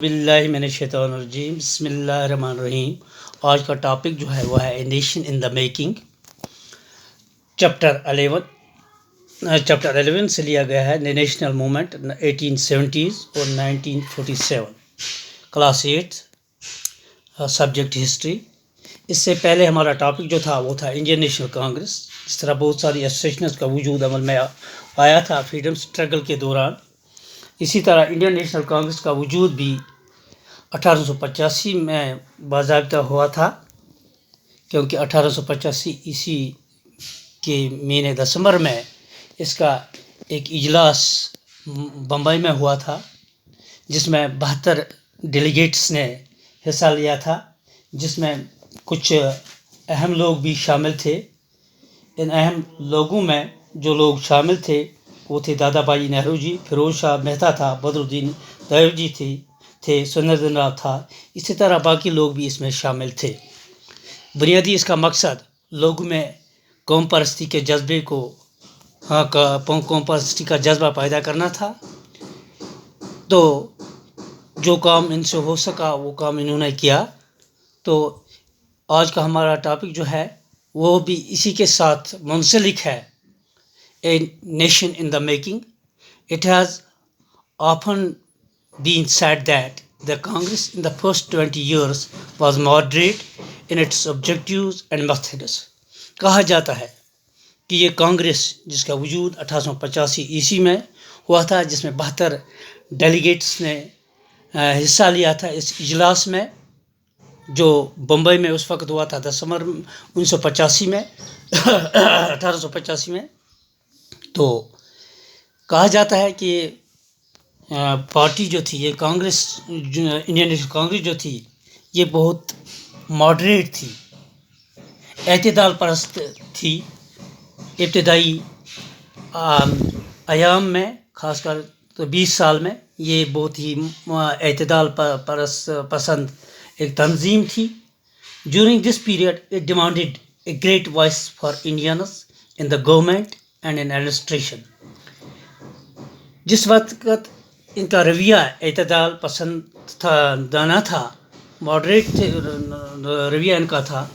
باللہ من الشیطان الرجیم بسم اللہ الرحمن الرحیم۔ آج کا ٹاپک جو ہے وہ ہے a nation in the making, chapter 11 سے لیا گیا ہے نیشنل موومنٹ 1870s اور 1947، کلاس 8، سبجیکٹ ہسٹری۔ اس سے پہلے ہمارا ٹاپک جو تھا وہ تھا انڈین نیشنل کانگریس۔ اس طرح بہت ساری ایسوسیشنز کا وجود عمل میں آیا تھا فریڈم سٹرگل کے دوران۔ اسی طرح انڈین نیشنل کانگریس کا وجود بھی 1885 میں باضابطہ ہوا تھا، کیونکہ 1885 عیسوی کے مہینے دسمبر میں اس کا ایک اجلاس بمبئی میں ہوا تھا، جس میں 72 ڈیلیگیٹس نے حصہ لیا تھا، جس میں کچھ اہم لوگ بھی شامل تھے۔ ان اہم لوگوں میں جو لوگ شامل تھے وہ تھے دادا بھائی نہرو جی، فیروز شاہ مہتا تھا، بدر الدین دیو جی تھے، سریندر ناتھ تھا۔ اسی طرح باقی لوگ بھی اس میں شامل تھے۔ بنیادی اس کا مقصد لوگوں میں قوم پرستی کے جذبے کو قوم پرستی کا جذبہ پیدا کرنا تھا۔ تو جو کام ان سے ہو سکا وہ کام انہوں نے کیا۔ تو آج کا ہمارا ٹاپک جو ہے وہ بھی اسی کے ساتھ منسلک ہے، a nation in the making. It has often been said that the Congress in the first 20 years was moderate in its objectives and methods۔ کہا جاتا ہے کہ یہ کانگریس جس کا وجود 1885 عیسوی میں ہوا تھا، جس میں 72 ڈیلیگیٹس نے حصہ لیا تھا اس اجلاس میں، جو بمبئی میں اس وقت ہوا تھا دسمبر 1985 میں 1885 میں۔ تو کہا جاتا ہے کہ پارٹی جو تھی یہ کانگریس، انڈین نیشنل کانگریس جو تھی یہ بہت ماڈریٹ تھی، اعتدال پرست تھی۔ ابتدائی ایام میں خاص کر تو 20 سال میں یہ بہت ہی اعتدال پسند ایک تنظیم تھی۔ During this period it demanded a great voice for Indians in the government and in administration۔ جس وقت ان کا رویہ اعتدال پسند دانا تھا، ماڈریٹ رویہ ان کا تھا،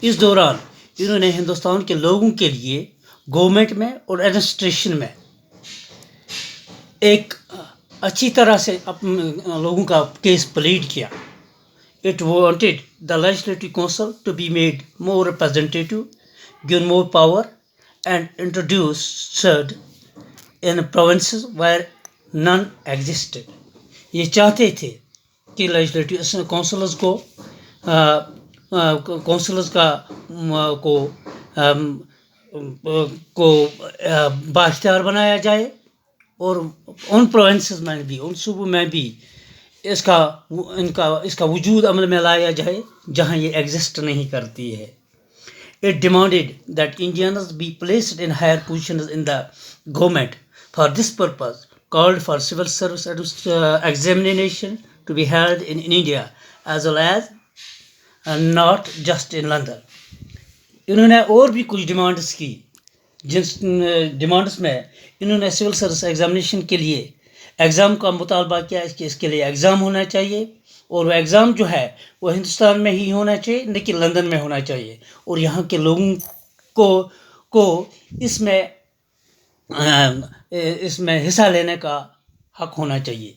اس دوران انہوں نے ہندوستان کے لوگوں کے لیے گورنمنٹ میں اور ایڈمنسٹریشن میں ایک اچھی طرح سے لوگوں کا کیس پلیڈ کیا۔ It wanted the legislative council to be made more representative, given more power, and introduced in provinces where none existed۔ یہ چاہتے تھے کہ لیجسلیٹو کونسلز کو بااختیار بنایا جائے، اور ان پروونسز میں بھی، ان صوبوں میں بھی اس کا وجود عمل میں لایا جائے جہاں یہ ایگزسٹ نہیں کرتی ہے۔ It demanded that Indians be placed in higher positions in the government۔ For this purpose called for civil service examination to be held in India as well as not just in London۔ انہوں نے اور بھی کچھ demands کی، جن demands میں انہوں نے سول سروس ایگزامینیشن کے لیے ایگزام کا مطالبہ کیا، اس کے لیے ایگزام ہونا چاہیے، اور وہ ایگزام جو ہے وہ ہندوستان میں ہی ہونا چاہیے، نہ کہ لندن میں ہونا چاہیے، اور یہاں کے لوگوں کو اس میں حصہ لینے کا حق ہونا چاہیے۔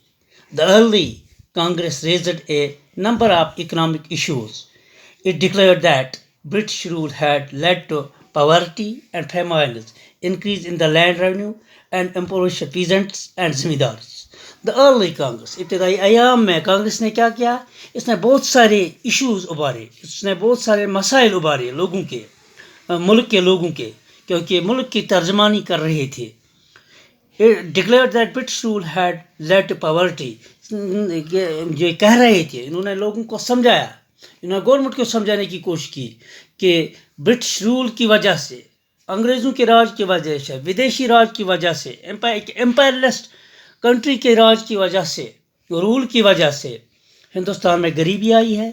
The early Congress raised a number of economic issues۔ It declared that British rule had led to poverty and famines, increase in the land revenue, and impoverished peasants and زمیندارز۔ The early Congress، ابتدائی ایام میں کانگریس نے کیا کیا؟ اس نے بہت سارے issues ابھارے، اس نے بہت سارے مسائل ابھارے لوگوں کے، ملک کے لوگوں کے، کیونکہ ملک کی ترجمانی کر رہے تھے۔ Declared that British rule had led to poverty۔ یہ کہہ رہے تھے، انہوں نے لوگوں کو سمجھایا، انہوں نے گورنمنٹ کو سمجھانے کی کوشش کی کہ برٹش رول کی وجہ سے، انگریزوں کے راج کی وجہ سے، ودیشی راج کی وجہ سے، امپائرلسٹ کنٹری کے راج کی وجہ سے، رول کی وجہ سے ہندوستان میں غریبی آئی ہے،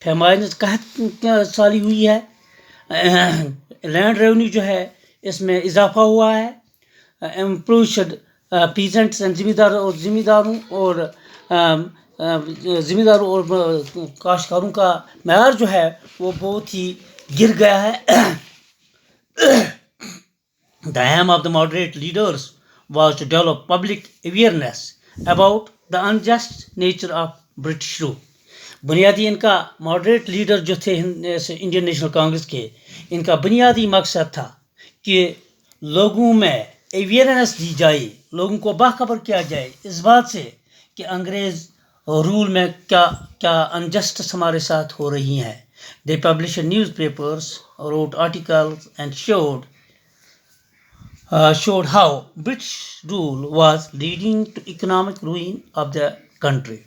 فیمائنز قحط سالی ہوئی ہے، لینڈ ریونیو جو ہے اس میں اضافہ ہوا ہے، امپروشڈ پیزنٹس اینڈ زمینداروں اور زمینداروں اور کاشتکاروں کا معیار جو ہے وہ بہت ہی گر گیا ہے. The aim of the moderate leaders was to develop public awareness about the unjust nature of British rule. بنیادی ان کا ماڈریٹ لیڈر جو تھے انڈین نیشنل کانگریس کے، ان کا بنیادی مقصد تھا کہ لوگوں میں اویئرنیس دی جائے، لوگوں کو باخبر کیا جائے اس بات سے کہ انگریز رول میں کیا کیا انجسٹس ہمارے ساتھ ہو رہی ہیں. They published newspapers, wrote articles and showed how British rule was leading to economic ruin of the country.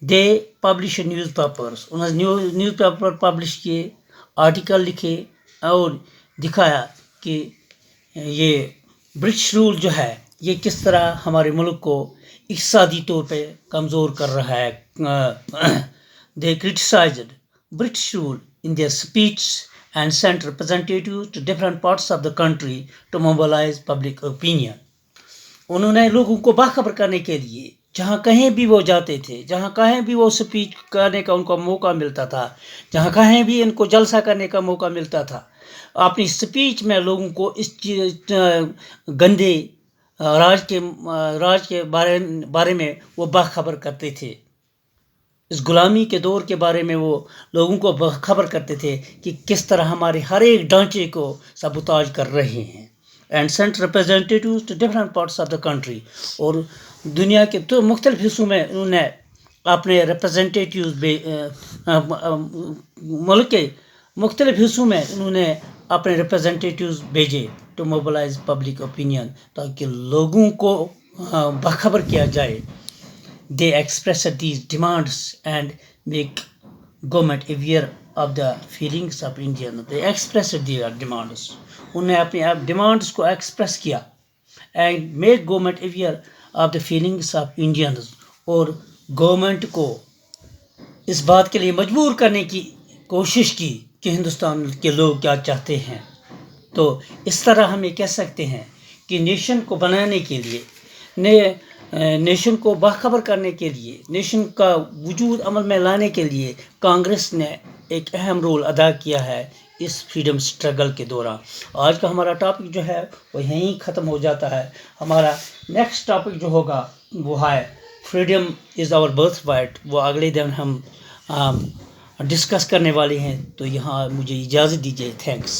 They published newspapers. انہوں نے نیوز پیپر پبلش کیے، آرٹیکل لکھے اور دکھایا کہ یہ برٹش رول جو ہے یہ کس طرح ہمارے ملک کو اقتصادی طور پہ کمزور کر رہا ہے. They criticized British rule in their speeches and sent representatives to different parts of the country to mobilize public opinion. انہوں نے لوگوں کو باخبر کرنے کے لیے جہاں کہیں بھی وہ جاتے تھے، جہاں کہیں بھی وہ سپیچ کرنے کا ان کو موقع ملتا تھا، جہاں کہیں بھی ان کو جلسہ کرنے کا موقع ملتا تھا، اپنی سپیچ میں لوگوں کو اس گندے راج کے بارے میں وہ باخبر کرتے تھے. اس غلامی کے دور کے بارے میں وہ لوگوں کو خبر کرتے تھے کہ کس طرح ہمارے ہر ایک ڈھانچے کو سبوتاج کر رہے ہیں. And sent representatives to different parts of the country, اور دنیا کے تو مختلف حصوں میں انہوں نے اپنے ریپرزینٹیٹیوز ملک کے مختلف حصوں میں انہوں نے اپنے ریپرزینٹیٹیوز بھیجے ٹو موبلائز پبلک اوپینین، تاکہ لوگوں کو باخبر کیا جائے. They expressed these demands and make government aware of the feelings of Indians. They expressed their demands. انہوں نے اپنی ڈیمانڈس کو ایکسپریس کیا and make government aware of the feelings of Indians، اور گورنمنٹ کو اس بات کے لیے مجبور کرنے کی کوشش کی کہ ہندوستان کے لوگ کیا چاہتے ہیں. تو اس طرح ہم یہ کہہ سکتے ہیں کہ نیشن کو بنانے کے لیے، نیشن کو باخبر کرنے کے لیے، نیشن کا وجود عمل میں لانے کے لیے کانگریس نے ایک اہم رول ادا کیا ہے اس فریڈم سٹرگل کے دوران. آج کا ہمارا ٹاپک جو ہے وہ یہیں ختم ہو جاتا ہے. ہمارا نیکسٹ ٹاپک جو ہوگا وہ ہے freedom is our birthright, وہ اگلے دن ہم ڈسکس کرنے والے ہیں. تو یہاں مجھے اجازت دیجیے. تھینکس.